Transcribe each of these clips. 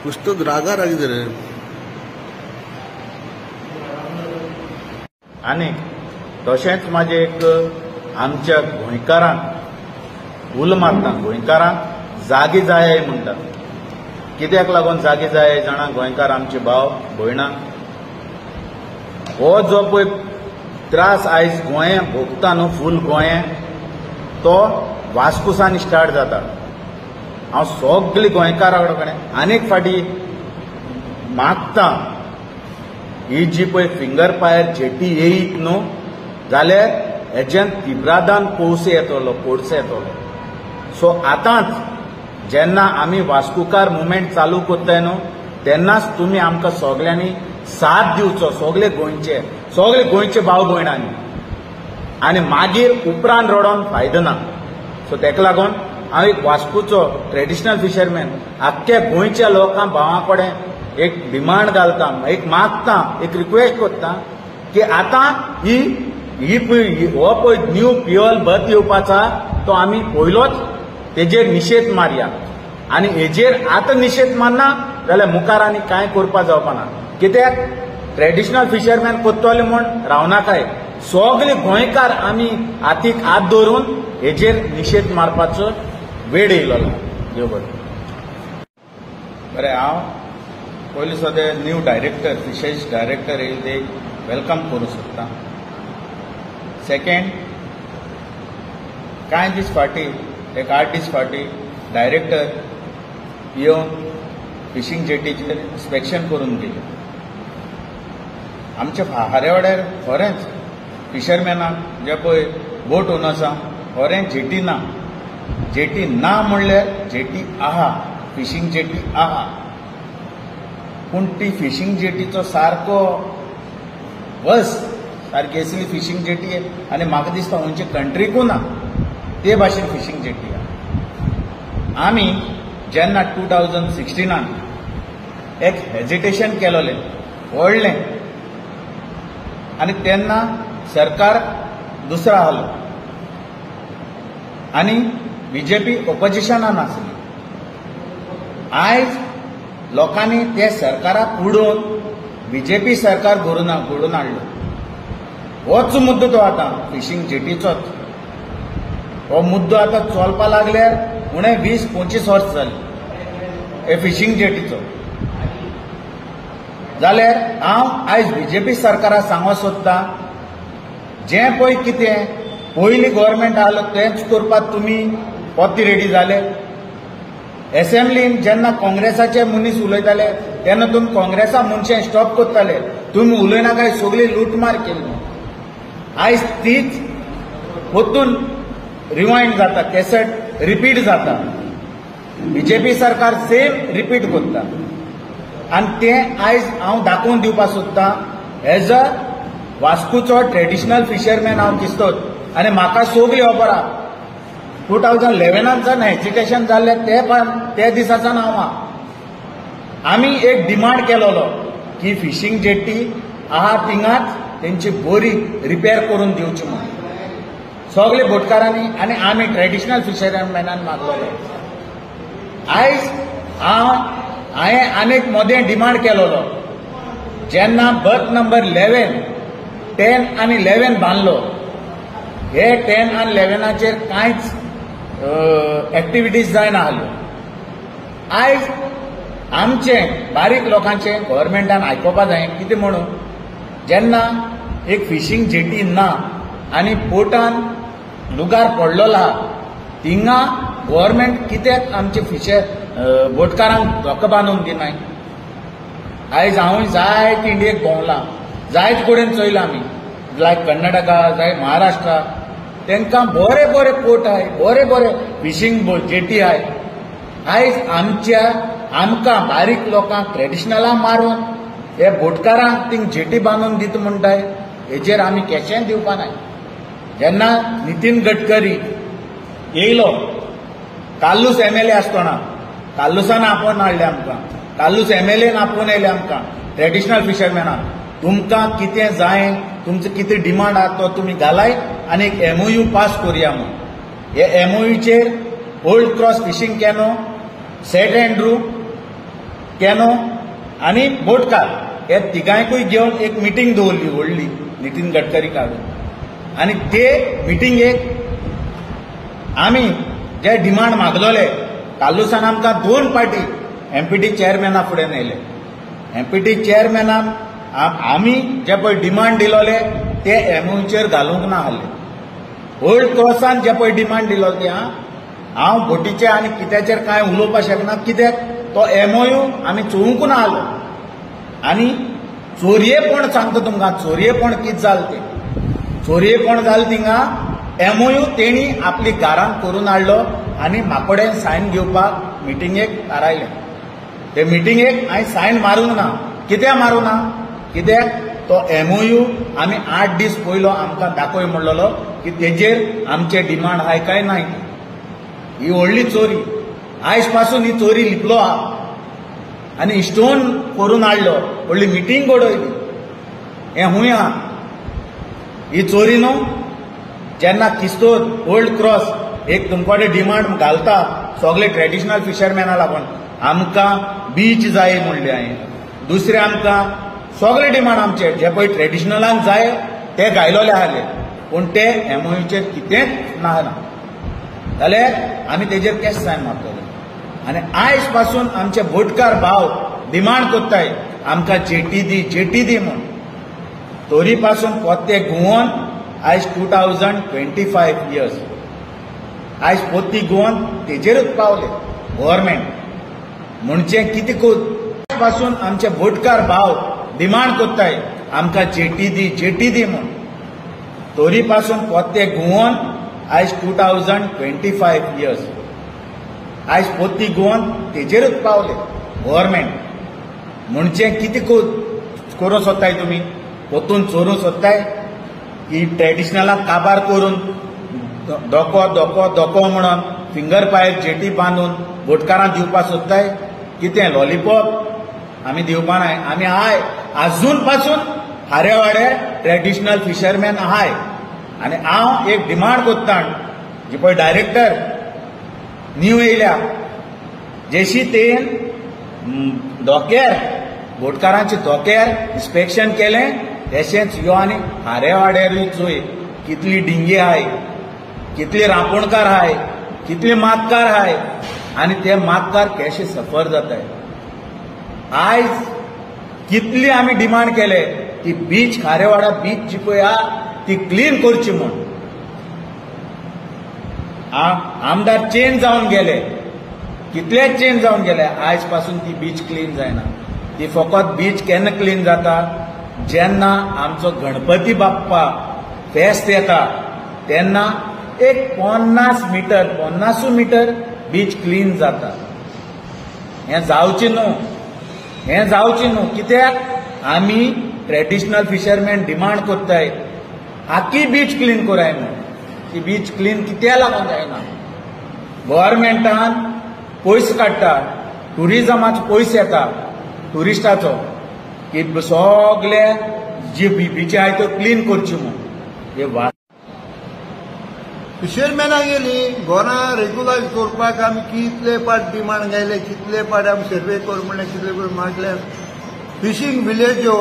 पुस्तक रागारागी रे. आनी तशेंच म्हाजे एक आमच्या गोंयकारांक उल मारता. गोंयकारांक जागे जाय म्हणटा. कित्याक लागून जागे जाय जाणा गोंयकार आमचे भाव भयणां. हो जो पळय त्रास आयज गोंया भोगता न्हू फूल गोंया तो वास्कुसान स्टार्ट जाता. हांव सगळी गोंयकारां कडेन आनीक फाटी मागता ही जी पळय फिंगर फायर जेटी येयत न्हू जाल्यार हेच्यान तिब्रादान पोवसे येतलो पोडसे येतलो. सो आतांच जेन्ना आमी वास्कुकार मुवमेंट चालू करताय न्हू तेन्नाच तुमी आमकां सगळ्यांनी साथ दिवचो. सगळे गोंयचे भाव भयणांनी. आनी मागीर उपरांत रडोन फायदो ना. सो तेका लागून हांव एक वास्कुचो ट्रेडिशनल फिशरमॅन आख्ख्या गोंयच्या लोकां भावां कडेन एक डिमांड घालता. एक मागता एक रिक्वेस्ट करता की आतां हो पळय न्यू फ्युअल बत येवपाचा तो आमी पयलोच तेजेर निशेध मारया. आनी हेजेर आतां निशेध मारना जाल्यार मुखार आनी कांय करपा जावपा ना. कित्याक ट्रेडिशनल फिशरमॅन कोत्तोले म्हूण रावनाकाय. सगळे गोंयकार आमी हातीक हात धरून हेजेर निशेध मारपाचो वेळ येयलो. देव बरें. बरें हांव पयलीं सद्या न्यू डायरेक्टर फिशरीज डायरेक्टर येयले ते वेलकम करूं सोदता. सेकंड कांय दीस फाटीं एक 8 दीस फाटीं डायरेक्टर येवन फिशींग जेटीचेर इन्स्पेक्शन करून गेले. आमच्या हारे वाड्यार खरेंच फिशरमॅनाक जे पळय बोट ओनर्सां खरेंच जेटी ना. जेटी ना म्हणल्यार जेटी आहा फिशींग जेटी आहा पूण ती फिशींग जेटीचो सारको बस सारकी असली फिशींग जेटी आहे. आनी म्हाका दिसता खंयचे कंट्रीकू ना ते भाशेन फिशींग जेटी आहा. आमी जेन्ना 2016 एक हेजिटेशन केलोलें व्हडलें आनी तेन्ना सरकार दुसरो आहलो आनी बीजेपी ऑपोजिशनान आसली. आयज लोकांनी ते सरकाराक उडोवन बीजेपी सरकार घडून हाडलो. होच मुद्दो तो आतां फिशींग जेटीचोच. हो मुद्दो आतां चलपा लागल्यार उणें 20-25 वर्स जालीं हे फिशींग जेटीचो. जाल्यार हांव आयज बीजेपी सरकाराक सांगूंक सोदतां जें पळय कितें पयलीं गव्हर्मेंट आहलो तेंच करपाक तुमी पोत्ती रेडी जाले. एसेंब्लीन जेन्ना काँग्रेसाचे मनीस उलयताले तेन्ना तुमी काँग्रेसा मनशां स्टॉप करताले. तुमी उलयनाकाय सगळी लूटमार केली. आयज तीच परतून रिवायंड जाता कॅसेट रिपीट जाता. बीजेपी सरकार सेम रिपीट करता आनी तें आयज हांव दाखोवन दिवपाक सोदतां. एज अ वास्कुचो ट्रेडिशनल फिशरमॅन हांव दिसतोच. आनी म्हाका सगळी खबर आहा 2011 जावन हेजिटेशन जाल्लें ते दिसाच्यान हांव आमी एक डिमांड केलोलो की फिशींग जेटी आहा थिंगाच तेंची बरी रिपेर करून दिवची म्हणून सगळे बोटकारांनी. आनी आमी ट्रेडिशनल फिशरमॅनान मागलोले. आयज हांवें आनीक मोदें डिमांड केलोलो जेन्ना बर्थ नंबर 11, 10 आनी 11 बांदलो. हे 10 आनी 11चेर कांयच एक्टिविटीज जायना आहल्यो. आयज आमचे बारीक लोकांचे गव्हर्मेंटान आयकोपा जाय कितें म्हणून जेन्ना एक फिशींग जेटी ना आनी पोर्टान लुगार पडलेलो आहा थिंगा गव्हर्मेंट कित्याक आमचे फिशर बोटकारांक धोको बांदून दिनाय. आयज हांवूय जायत इंडियेक भोंवलां जायत कडेन चोयलां आमी लायक कर्नाटका जाय महाराष्ट्रा तांकां बरे बरे पोर्ट आहाय बरे बरे फिशींग जेटी आहाय. आयज आमकां बारीक लोकांक ट्रेडिशनलां मारून हे बोटकारांक थिंग जेटी बांदून दिता म्हणटाय हेजेर आमी केशेंय दिवपा नाय. जेन्ना नितीन गडकरी येयलो काल्लूस MLA आसतना काल्लूसान आपोवन हाडले आमकां. काल्लूस MLAन आपोवन येयले आमकां ट्रेडिशनल फिशरमॅनाक. तुमकां कितें जाय तुमचो कितें डिमांड आहा तो तुमी घालाय आनी एक MOU पास करुया म्हणून. हे MOUचेर old cross fishing canoe, saint Andrew canoe आनी बोटकार हे तिगांयकूय घेवन एक मिटींग दवरली व्हडली नितीन गडकरी काडून आनी ते मिटींगेक आमी जे डिमांड मागलोले कालूसान आमकां 2 फावटी एमपीटी चेअरमॅना फुडें नेले. एमपीटी चेअरमॅनान आमी जे पळय डिमांड दिलोले ते एमओयूचेर घालूंक ना आहले. ओल्ड क्रॉसान जे पळय डिमांड दिलो ते हांव बोटीचे आनी कित्याचेर कांय उलोवपाक शकना कित्याक तो एमओयू आमी चोवूंक ना आहलो. आनी चोरयेपण सांगता तुमकां चोरयेपण कितें जालें तें चोरयेपण जालें थिंगा एमओयू तेणी आपली घरांत करून हाडलो आनी म्हाकोडेन सायन घेवपाक मिटींगेक थारायलें. ते मिटींगेक हांवें सायन मारूंक ना. कित्याक मारूं ना कित्याक तो एमओयू आमी 8 दीस पयलो आमकां दाखय म्हणलेलो की तेजेर आमचे डिमांड आहाय काय ना. ही व्हडली चोरी. आयज पासून ही चोरी लिपलो आहा आनी इश्टोन करून हाडलो व्हडली मिटींग घडयली. हें खूंय आहा ही चोरी न्हू. जेन्ना किस्तोर ओल्ड क्रॉस एक तुमकोडे डिमांड घालता सगळे ट्रेडिशनल फिशरमॅना लागून आमकां बीच जाय म्हणले हांवें. दुसरे आमकां सगळे डिमांड आमचे जे पळय ट्रेडिशनलांक जाय ते घायलोले आहले पूण ते एमओयूचेर कितेंच ना जाल्यार आमी तेजेर केस सायन मारतले. आनी आयज पासून आमचे बोटकार भाव डिमांड कोत्ताय आमकां जेटी दी म्हूण. तोरी पासून पोत्ते घुंवोन आयज 2025 इयर्स आयज पोत्ती घुंवोन तेजेरूच पावले गव्हर्मेंट म्हणचे कितें कोत पासून आमचे बोटकार भाव डिमांड कोत्ताय आमकां जेटी दी म्हूण. तोरी पासून पोत्ते घुंवोन आयज 2025 इयर्स आयज पोत्ती घुंवोन तेजेरूच पावले गव्हर्मेंट म्हणचे कितें करूं सोदताय तुमी. पोतून चोरूं सोदताय की ट्रेडिशनलाक काबार करून दोको म्हणून फिंगर पायर जेटी बांदून बोटकारांक दिवपाक सोदताय. कितें लॉलीपॉप आमी दिवपा नाय. आमी आहाय आजून पासून हारेवाडे ट्रेडिशनल फिशरमॅन आहाय. आनी हांव एक डिमांड कोत्ता जे पळय डायरेक्टर न्यू येयल्या जेशी तेन धोक्यार बोटकारांच्या धोक्यार इन्स्पेक्शन केलें तशेंच यो आनी हारेवाड्यारूय चोय कितली डिंगे आहाय कितले रांपोणकार आहाय कितले मातकार आहाय आनी ते मातकार केशे सफर जाताय. आयज कितली आमी डिमांड केले की बीच खारेवाडा बीच जी पळय आहा ती क्लीन करची म्हूण. आमदार चेंज जावन गेले कितलेच चेंज जावन गेले आयज पासून ती बीच क्लीन जायना. ती फकत बीच केन्ना क्लीन जाता जेन्ना आमचो गणपती बाप्पा फेस्त येता तेन्ना एक 50 मीटर बीच क्लीन जाता. हें जावचें न्हू कित्याक आमी ट्रेडिशनल फिशरमॅन डिमांड कोत्ताय आख्खी बीच क्लीन कोराय म्हणून. ती बीच क्लीन कित्याक लागून जायना. गव्हर्मेंटान पयसो काडटा टुरिजमाचो पयसो येता टुरिस्टाचो की सगळे जी बीची आहाय त्यो क्लीन करच्यो म्हणून. हे फिशरमॅनां गेली घरां रेग्युलायज करपाक आमी कितले पाट डिमांड घायले कितले पाट आमी सर्वे कर म्हणलें कितले पळय मागले. फिशींग विलेज्यो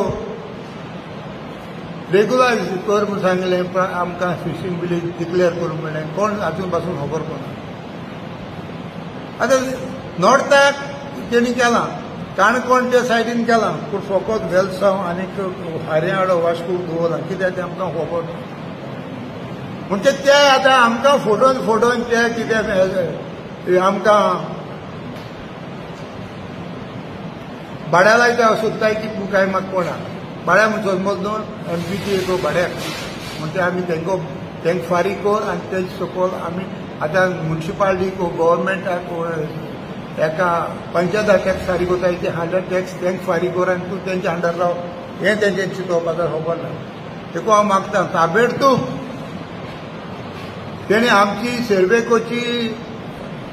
रेग्युलायज कर म्हूण सांगलें आमकां फिशींग विलेज डिक्लेअर कर म्हणलें कोण आजून पासून खबर पडना. आतां नॉर्थाक तेणी केलां काणकोण त्या सायडीन केलां पूण फकत वेलसांव आनीक हारेवाडो वास्को दवरला कित्याक तें आमकां खबर ना. म्हणजे ते आतां आमकां फोटोन ते कितें आमकां भाड्या लायता सोदताय की तूं काय म्हाका कोणा भाड्या म्हणून समज न्हू एमपीची एक भाड्याक म्हणटा आमी तांकां फारीक कर आनी तेजे सकयल आमी आतां म्युनिसिपालिटीक गव्हर्मेंटाक एका पंचायता टॅक्स फारीक कोताय ते 100 टॅक्स तांकां फारीक कर आनी तूं तेंच्या अंडर राव. हें तेंचे चिंतोवपाक खबर ना. देखून हांव मागता ताबडतोब तेणी आमची सर्वे करची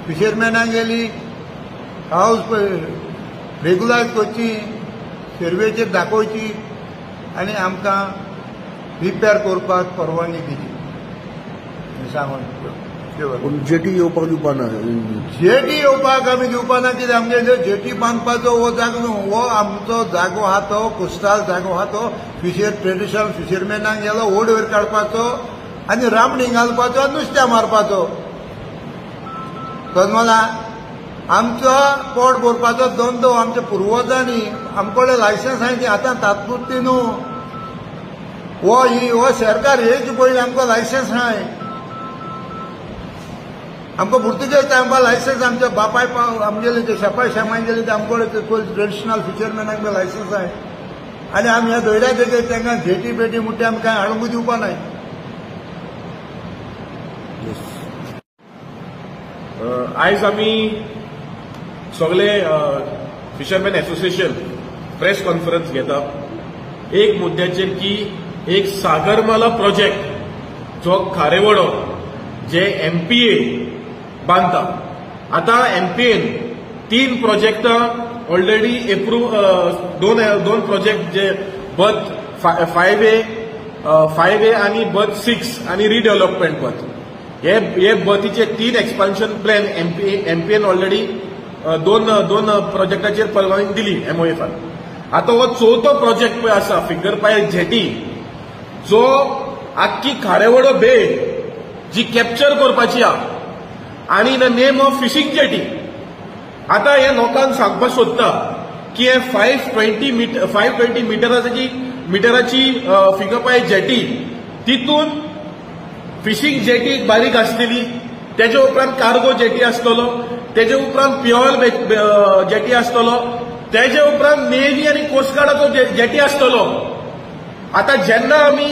फिशरमॅनां गेली हावस रेग्युलायज करची सर्वेचेर दाखोवची आनी आमकां रिपेर करपाक परवानगी दिली सांगून. पूण जेटी येवपाक दिवपाना. जेटी येवपाक आमी दिवपाना कितें आमगे जेटी बांदपाचो हो जागो न्हू, हो आमचो जागो आहा तो कोस्टल जागो आहा तो ट्रेडिशनल फिशरमॅनाक गेलो ओड वयर काडपाचो आनी रामणी घालपाचो आनी नुस्त्या मारपाचो. कळना आमचो पोट भरपाचो धंदो आमच्या पुर्वजांनी आमकडे लायसन्स आहाय ती आतां तात्पुरती न्हू. हो सरकार हेच पयलीं आमकां लायसन्स आहाय. आमकां पुर्तुगेज टायमा लायसन्स आमच्या बापाय आमगेले ते शेपाय शेमाय गेले ते आमकडे ट्रेडिशनल फिशरमॅनाक बी लायसन्स आहाय आनी आमी ह्या धोयड्या देखीक तांकां जेटी बेटी म्हणटा आमी कांय हाडूंक दिवपा नाय. आयज आमी सगळे फिशरमॅन एसोसिएशन प्रेस कॉन्फरन्स घेता एक मुद्द्याचेर की एक सागरमाला प्रोजेक्ट जो खारेवडो जे MPA बांदता. आतां MPAन 3 प्रोजेक्टां ऑलरेडी एप्रूव दोन प्रोजेक्ट जे बर्थ 5A आनी बर्थ 6 आनी रिडेव्हलपमेंट बर्थ हे बर्थीचे 3 एक्सपान्शन प्लॅन MPAन ऑलरेडी दोन प्रोजेक्टाचेर परवानगी दिली MOFान. आतां हो 4थो प्रोजेक्ट पळय आसा फिगर पाय जेटी जो आख्खी खारेवडो बे जी कॅप्चर करपाची आहा आनी in the name of fishing jetty. आतां हे लोकांक सांगपाक सोदता की हे 520 मिटराची फिगर पाय जेटी तितून फिशिंग जेटी बारीक आसतली, तेजे उपरांत कार्गो जेटी आसतलो, तेजे उपरांत प्युअर जेटी आसतलो, तेजे उपरांत नेव्ही आनी कोस्टगार्डाचो जेटी आसतलो. आतां जेन्ना आमी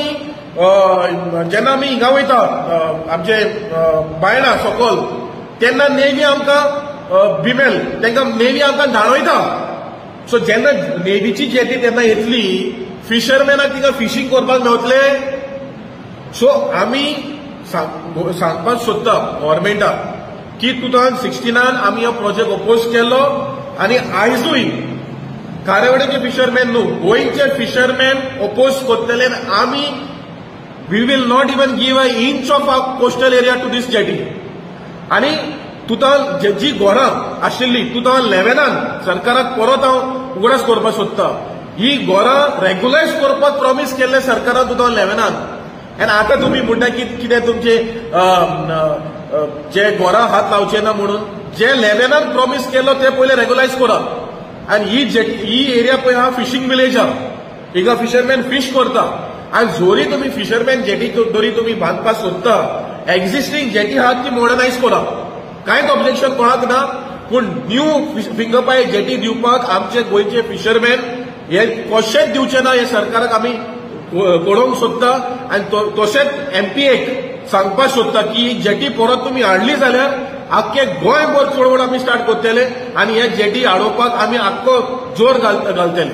हिंगा वयता आमचे बायणा सकल तेन्ना नेव्ही आमकां बिमेल तांकां नेव्ही आमकां धाडयता. सो जेन्ना नेव्हीची जेटी तेन्ना येतली फिशरमॅनाक तिका फिशींग करपाक मेळटले. सो आमी सांगपाक सोदता गव्हर्मेंटाक की 2016 आमी हो प्रोजेक्ट अपोज केल्लो आनी आयजूय खारेवड्याचे फिशरमॅन न्हू गोंयचे फिशरमॅन अपोज करतले. आमी we will not even give a inch of our coastal area to these jetty. आनी जी घोरां आशिल्ली 2011 सरकाराक परत हांव उगडास करपाक सोदता. ही घोरां रेग्युलायज करपाक प्रॉमिस केल्ले सरकारान 2011 आनी आतां तुमी म्हणटा की कितें तुमचे जे घोरां हात लावचे ना म्हणून जे 11 प्रॉमिस केलो ते पयले रेग्युलायज करात. आनी ही एरिया पळय हा फिशिंग विलेज हा, हिंगा फिशरमॅन फीश करता. आनी जोरी तुमी फिशरमॅन जेटी जरी तुमी बांदपाक सोदता एक्झिस्टिंग जेटी आहात ती मॉडर्नायज करा, कांयच ऑब्जेक्शन कोणाक ना. पूण न्यू फिंगर पाय जेटी दिवपाक आमचे गोंयचे फिशरमॅन हे कशेंच दिवचे ना हे सरकाराक आमी कळोवंक सोदता. आनी तशेंच MPAक सांगपाक सोदता की जेटी परत तुमी हाडली जाल्यार आख्खे गोंयभर चळवळ आमी स्टार्ट करतले आनी हे जेटी हाडोवपाक आमी आख्खो जोर घालतले.